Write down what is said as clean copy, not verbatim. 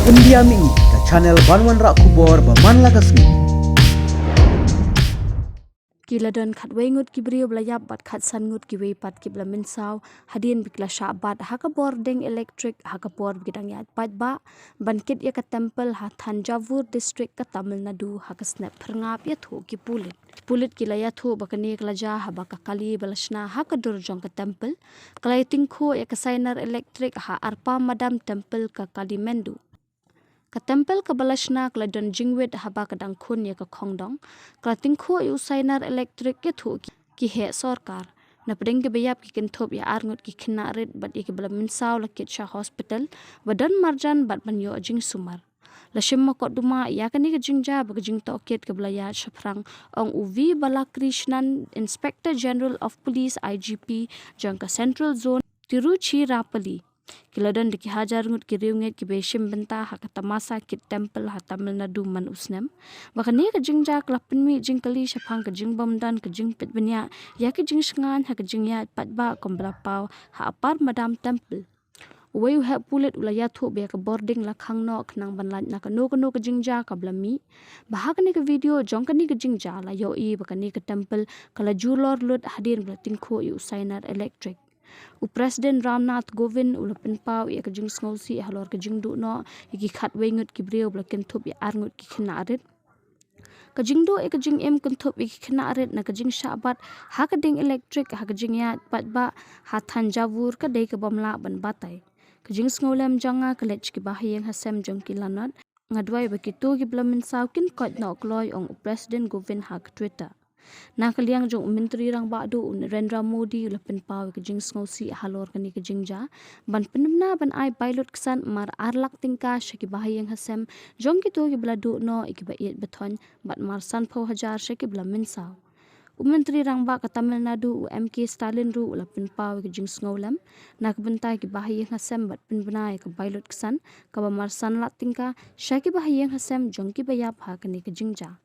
India mi ka channel Banwan Rak Kubor Baman Lagasmi. Kiladon khatway ngut kibrio belayap bat khat san ngut kiwe pat kibla minsau Hadien bikla syabat haka boarding elektrik haka bor bidang yat pat ba bankit ya ka temple ha Thanjavur district ka Tamil Nadu haka snap perngap ya thu ki pulit kila ya thu bakani kelaja ha baka kali balashna haka durjong ka temple kalai Tyngkhuh ya ka Sainar Elektrik ha arpa madam temple ka Kalimendu ka temple ka balashna kala don jingwet haba kadang khun ya ka khongdong kala Tyngkhuh yu Sainar Elektrik ke thu ki he sarkar na pedeng ke bayap ki kenthop ya arngut ki khina red bat ki bala minsaw la kitcha hospital wadan marjan bat banyo jing sumar la shimma ko duma ya kani ka jingja ba jing to ket ke bala ya shafrang ong uvi bala krishnan inspector general of police IGP jangka central zone Tiruchirappalli Kiladan diki hajar ngut ki riunget ki beshim benta ha tamasa ki temple ha Tamil Nadu man usnem bakani ka jingja klapin mi jingkali shapang ka jingbam dan ka jingpit benya ya ki jingsngan ha ka jingya patba kombla paw ha apar madam temple Uwe ha pulit ulaya thu be ka boarding la khangno khnang banlat na ka no ka jingja ka blami bahagani ka video jongkani ka jingja la yo I bakani ka temple kala julor lut Hadien bla Tyngkhuh yu Sainar Elektrik President Ramnath Govind ulapin pau ya kajing sngosi halor kajing du no iki khatwe ngut kibreu bla kentup ya arngut ki khina arit kajing do kajing em kentup iki khina arit na kajing shabat ha kading elektrik ha kajing ya patba ha Thanjavur ka dei ka bamla ban batai kajing sngolam janga college ki bahiyeng hasem jong ki lanat ngadwai bekitu ki blamin saukin kot no kloy ong President Govind ha Twitter Nakaliang jong menteri rang badu Narendra Modi ulapin paw ke jing sngosi halor kani ke jingja ban penumna ban ai pilot kesan mar arlak tingka shaki bahayeng hasem jong kitu ki bladu no ikiba iet beton bat mar san pho hajar shaki bla minsaw Menteri rang ba ka Tamil Nadu MK Stalin ru ulapin paw ke jing sngolam nak bentai ki bahayeng hasem bat penbenai ke pilot kesan ka ba mar san lak tingka shaki bahayeng hasem jong ki bayap ha kani ke jingja